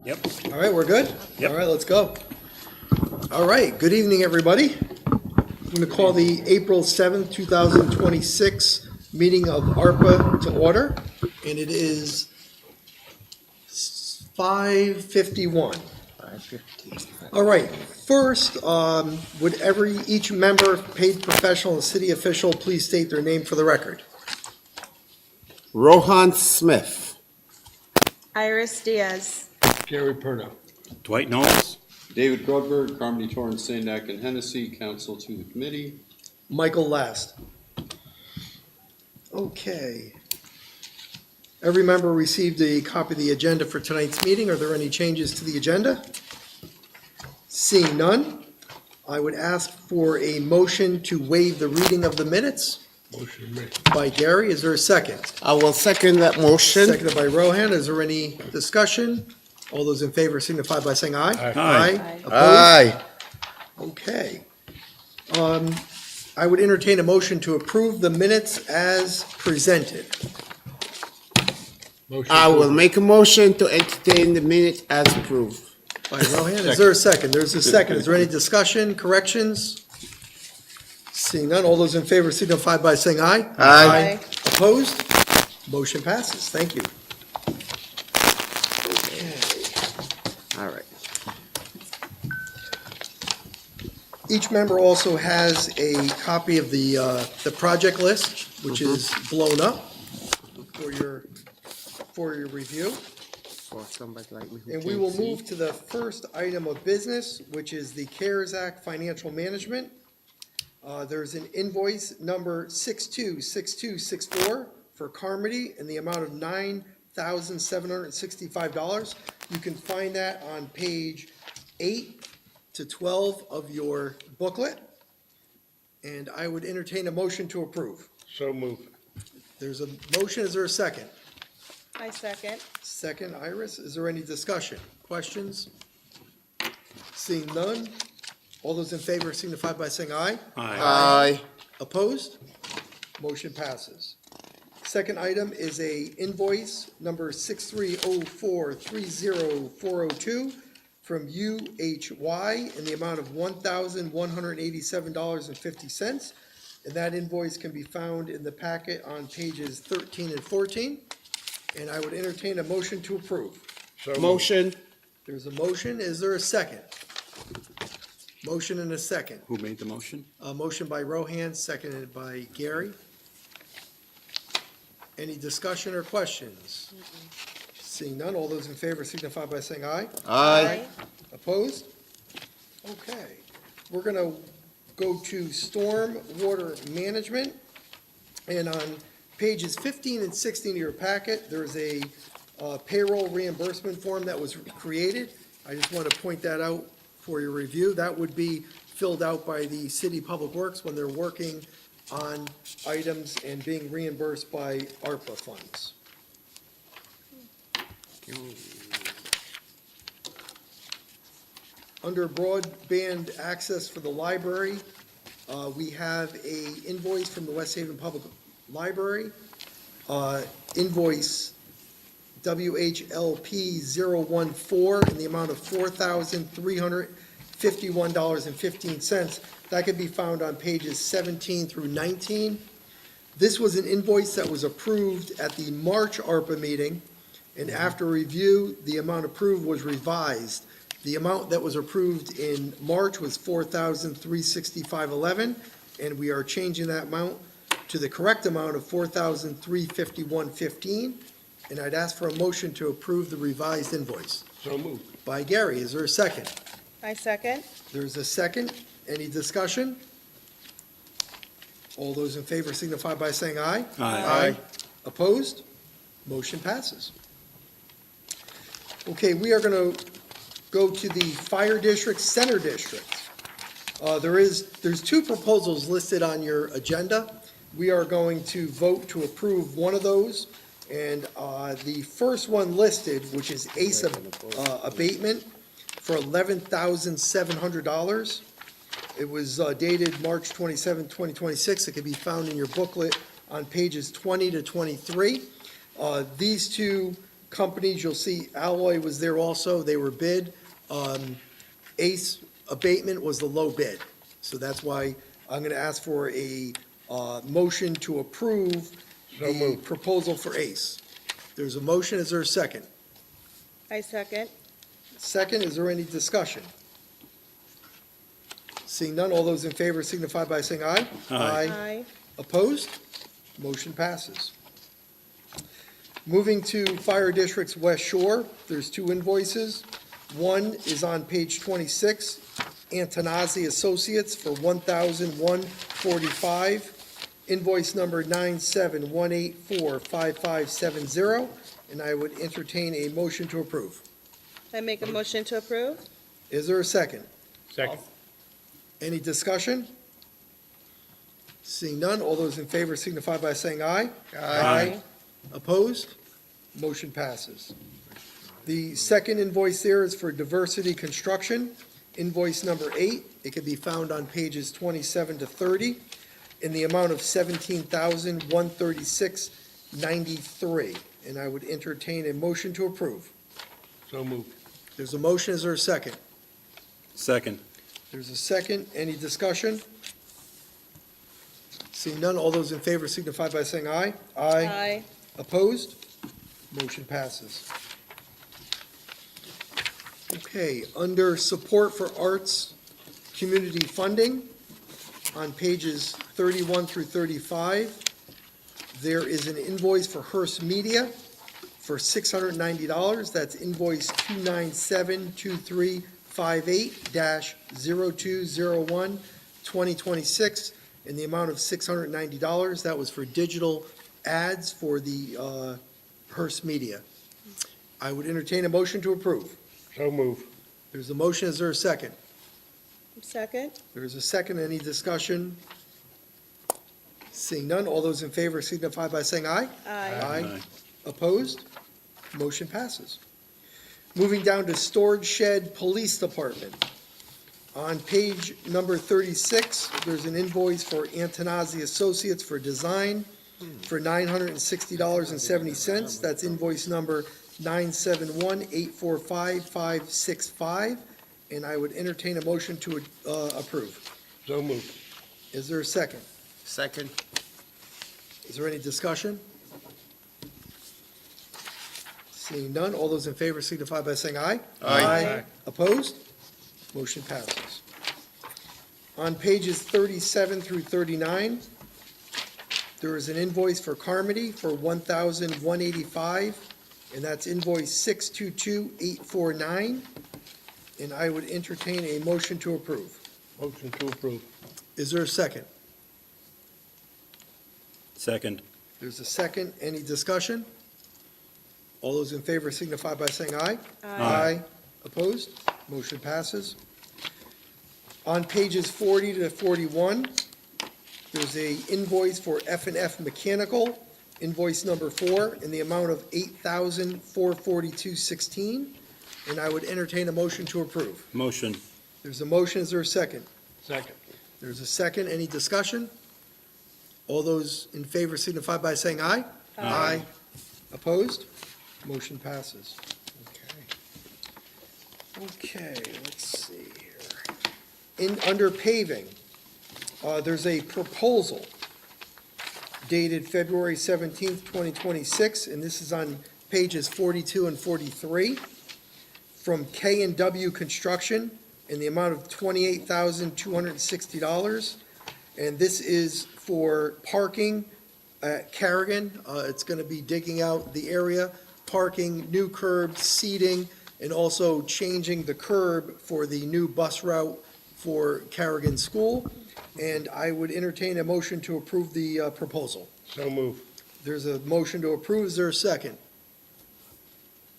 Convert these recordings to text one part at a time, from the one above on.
Yep. All right, we're good? Yep. All right, let's go. All right, good evening, everybody. I'm going to call the April 7th, 2026 meeting of ARPA to order, and it is 5:51. All right, first, would each member, paid professional, and city official please state their name for the record? Rohan Smith. Iris Diaz. Jerry Perno. Dwight Knowles. David Grudberg, Carmody, Torrance, Sandak, and Hennessy, counsel to the committee. Michael Last. Okay. Every member received a copy of the agenda for tonight's meeting. Are there any changes to the agenda? Seeing none, I would ask for a motion to waive the reading of the minutes Motion made. by Gary. Is there a second? I will second that motion. Seconded by Rohan. Is there any discussion? All those in favor signify by saying aye. Aye. Opposed? Aye. Okay. I would entertain a motion to approve the minutes as presented. Motion I will approved. make a motion to entertain the minutes as approved. By Rohan, is there a second? There's a second. Is there any discussion, corrections? Seeing none, all those in favor signify by saying aye. Aye. Opposed? Motion passes. Thank you. Okay. All right. Each member also has a copy of the project list, which is blown up for your review. For somebody like me who And we can't will see. move to the first item of business, which is the CARES Act Financial Management. There's an invoice number 626264 for Carmody in the amount of $9,765. You can find that on page 8 to 12 of your booklet. And I would entertain a motion to approve. So moved. There's a motion. Is there a second? I second. Second, Iris. Is there any discussion? Questions? Seeing none, all those in favor signify by saying aye. Aye. Opposed? Motion passes. Second item is a invoice number 630430402 from UHY in the amount of $1,187.50. And that invoice can be found in the packet on pages 13 and 14. And I would entertain a motion to approve. So moved. Motion. There's a motion. Is there a second? Motion and a second. Who made the motion? A motion by Rohan, seconded by Gary. Any discussion or questions? Seeing none, all those in favor signify by saying aye. Aye. Opposed? Okay. We're going to go to storm water management. And on pages 15 and 16 of your packet, there's a payroll reimbursement form that was created. I just want to point that out for your review. That would be filled out by the City Public Works when they're working on items and being reimbursed by ARPA funds. Under broadband access for the library, we have a invoice from the West Haven Public Library, invoice WHLP 014 in the amount of $4,351.15. That could be found on pages 17 through 19. This was an invoice that was approved at the March ARPA meeting, and after review, the amount approved was revised. The amount that was approved in March was $4,365.11, and we are changing that amount to the correct amount of $4,351.15. And I'd ask for a motion to approve the revised invoice. So moved. By Gary, is there a second? I second. There's a second. Any discussion? All those in favor signify by saying aye. Aye. Opposed? Motion passes. Okay, we are going to go to the Fire District Center District. There's two proposals listed on your agenda. We are going to vote to approve one of those. And the first one listed, which is ACE abatement for $11,700. It was dated March 27, 2026. It can be found in your booklet on pages 20 to 23. These two companies, you'll see Alloy was there also, they were bid. Ace Abatement was the low bid, so that's why I'm gonna ask for a, motion to approve So the moved. proposal for Ace. There's a motion, is there a second? I second. Second, is there any discussion? Seeing none, all those in favor signify by saying aye. Aye. Opposed? Motion passes. Moving to Fire District's West Shore, there's two invoices. One is on page 26, Antonazzi Associates for $1,145. Invoice number 9718455570, and I would entertain a motion to approve. I make a motion to approve. Is there a second? Second. Any discussion? Seeing none, all those in favor signify by saying aye. Aye. Opposed? Motion passes. The second invoice there is for Diversity Construction, invoice number 8. It can be found on pages 27 to 30, in the amount of $17,136.93. And I would entertain a motion to approve. So moved. There's a motion, is there a second? Second. There's a second, any discussion? Seeing none, all those in favor signify by saying aye. Aye. Opposed? Motion passes. Okay, under support for arts community funding, on pages 31 through 35, there is an invoice for Hearst Media for $690. That's invoice 2972358-0201-2026 in the amount of $690. That was for digital ads for the Hearst Media. I would entertain a motion to approve. So moved. There's a motion, is there a second? Second. There is a second, any discussion? Seeing none, all those in favor signify by saying aye. Aye. Opposed? Motion passes. Moving down to Storage Shed Police Department. On page number 36, there's an invoice for Antonazzi Associates for design for $960.70. That's invoice number 971845565, and I would entertain a motion to approve. So moved. Is there a second? Second. Is there any discussion? Seeing none, all those in favor signify by saying aye. Aye. Opposed? Motion passes. On pages 37 through 39, there is an invoice for Carmody for $1,185, and that's invoice 622849, and I would entertain a motion to approve. Motion to approve. Is there a second? Second. There's a second. Any discussion? All those in favor signify by saying aye. Aye. Opposed? Motion passes. On pages 40 to 41, there's a invoice for F&F Mechanical, invoice number 4, in the amount of $8,442.16, and I would entertain a motion to approve. Motion. There's a motion. Is there a second? Second. There's a second. Any discussion? All those in favor signify by saying aye. Aye. Opposed? Motion passes. Okay, let's see here. Under paving, there's a proposal dated February 17th, 2026, and this is on pages 42 and 43, from K&W Construction in the amount of $28,260. And this is for parking at Carrigan. It's going to be digging out the area, parking, new curbs, seating, and also changing the curb for the new bus route for Carrigan School. And I would entertain a motion to approve the proposal. So moved. There's a motion to approve. Is there a second?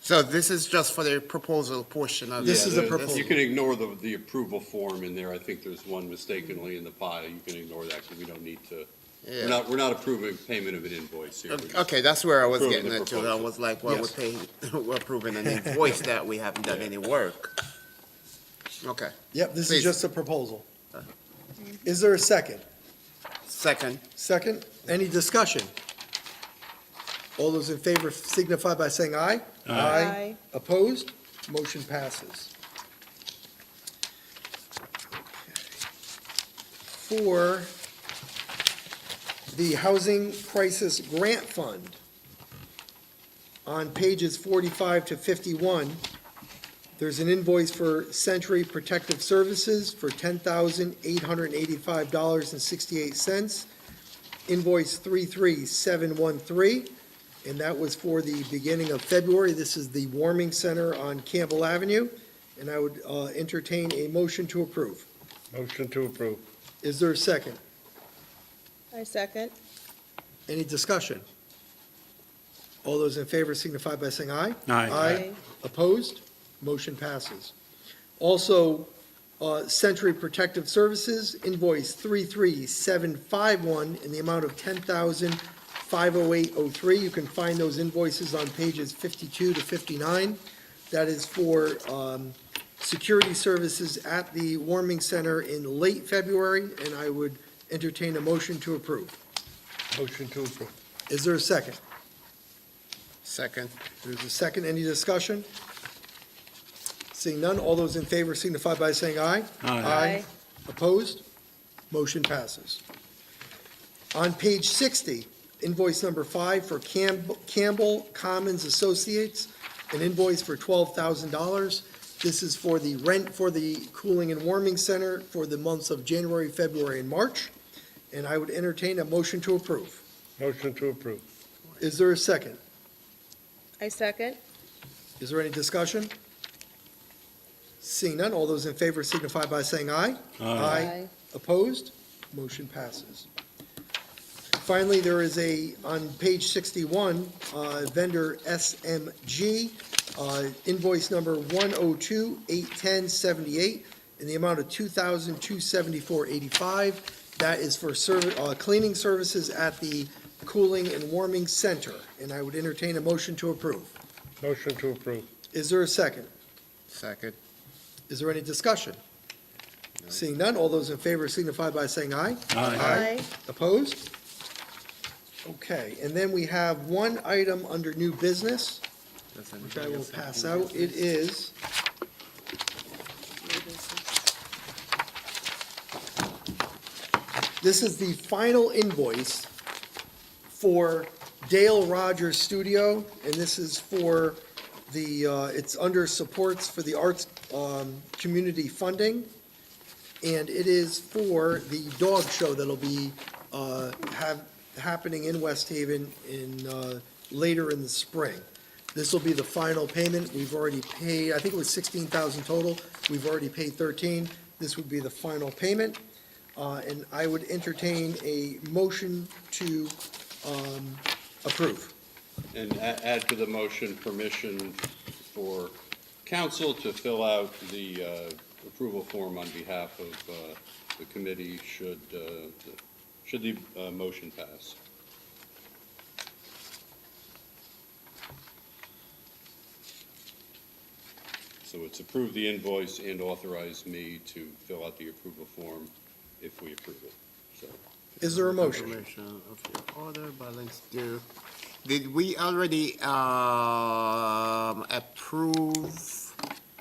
So this is just for the proposal portion of This it. is a Yeah, proposal. You can ignore the approval form in there. I think there's one mistakenly in the pile. You can ignore that because we don't need to, Yeah. we're not approving payment of an invoice here. We're just- Okay, that's where I was Approving getting the it to. I proposal. was like, well, we're Yes. paying, we're approving an invoice that we haven't done any work. Okay, Yep, this is Please. just a proposal. Is there a second? second. Second, any discussion? All those in favor signify by saying aye. Aye. Opposed? Motion passes. For the Housing Crisis Grant Fund, on pages 45 to 51, there's an invoice for Century Protective Services for $10,885.68. Invoice 33713, and that was for the beginning of February. This is the warming center on Campbell Avenue, and I would entertain a motion to approve. Motion to approve. Is there a second? I second. Any discussion? All those in favor signify by saying aye. Aye. Opposed? Motion passes. Also, Century Protective Services, invoice 33751 in the amount of $10,508.03. You can find those invoices on pages 52 to 59. That is for security services at the warming center in late February, and I would entertain a motion to approve. Motion to approve. Is there a second? Second. There's a second. Any discussion? Seeing none, all those in favor signify by saying aye. Aye. Opposed? Motion passes. On page 60, invoice number 5 for Campbell Commons Associates, an invoice for $12,000. This is for the rent for the cooling and warming center for the months of January, February, and March. And I would entertain a motion to approve. Motion to approve. Is there a second? I second. Is there any discussion? Seeing none, all those in favor signify by saying aye. Opposed? Motion passes. Finally, there is on page 61, vendor SMG, invoice number 102-810-78 in the amount of $2,274.85. That is for cleaning services at the cooling and warming center, and I would entertain a motion to approve. Motion to approve. Is there a second? Second. Is there any discussion? Seeing none, all those in favor signify by saying aye. Opposed? Okay, and then we have one item under new business, which I will pass out. It is, this is the final invoice for Dale Rogers Studio, and this is for it's under supports for the arts community funding, and it is for the dog show that'll be happening in West Haven later in the spring. This will be the final payment. We've already paid, I think it was $16,000 total. We've already paid $13,000. This would be the final payment, and I would entertain a motion to approve. And add to the motion permission for council to fill out the approval form on behalf of the committee should the motion pass. So it's approve the invoice and authorize me to fill out the approval form if we approve it, so. Is there a motion? Confirmation of your order, balance due. Did we already approve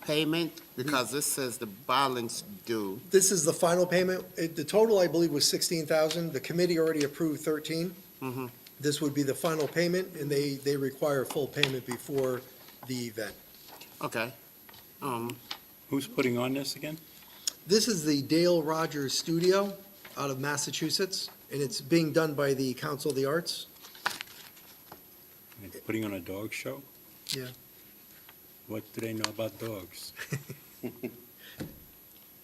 payment? Because this says the balance due. This is the final payment. The total, I believe, was $16,000. The committee already approved $13,000. Mhm. This would be the final payment, and they require full payment before the event. Okay. Who's putting on this again? This is the Dale Rogers Studio out of Massachusetts, and it's being done by the Council of the Arts. They're putting on a dog show? Yeah. What do they know about dogs?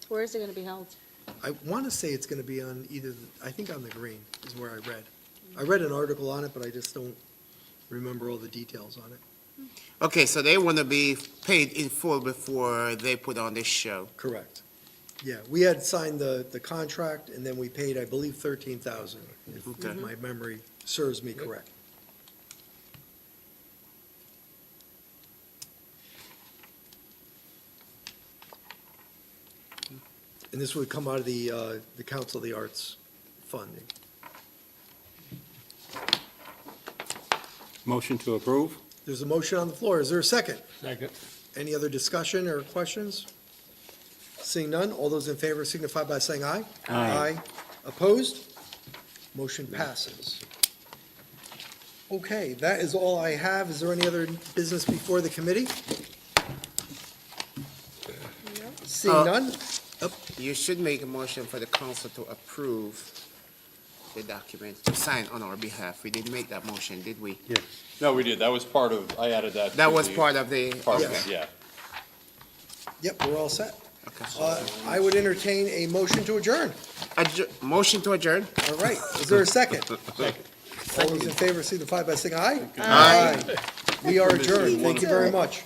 Where is it going to be held? I want to say it's going to be on I think on the Green is where I read. I read an article on it, but I just don't remember all the details on it. Okay, so they want to be paid in full before they put on this show. Correct. Yeah, we had signed the contract, and then we paid, I believe, $13,000, if Okay. my memory serves me correct. And this would come out of the Council of the Arts funding. Motion to approve? There's a motion on the floor. Is there a second? Second. Any other discussion or questions? Seeing none, all those in favor signify by saying aye. Aye. Opposed? Motion passes. Okay, that is all I have. Is there any other business before the committee? Seeing none? You should make a motion for the council to approve the document, to sign on our behalf. We didn't make that motion, did we? No, we did. That was part of, I added that. That to was the- part of the, Part of okay. it, yeah. Yep, we're all set. Okay. I would entertain a motion to adjourn. Motion to adjourn? All right, is there a second? All those in favor signify by saying aye. Aye. We are adjourned. Thank you very much.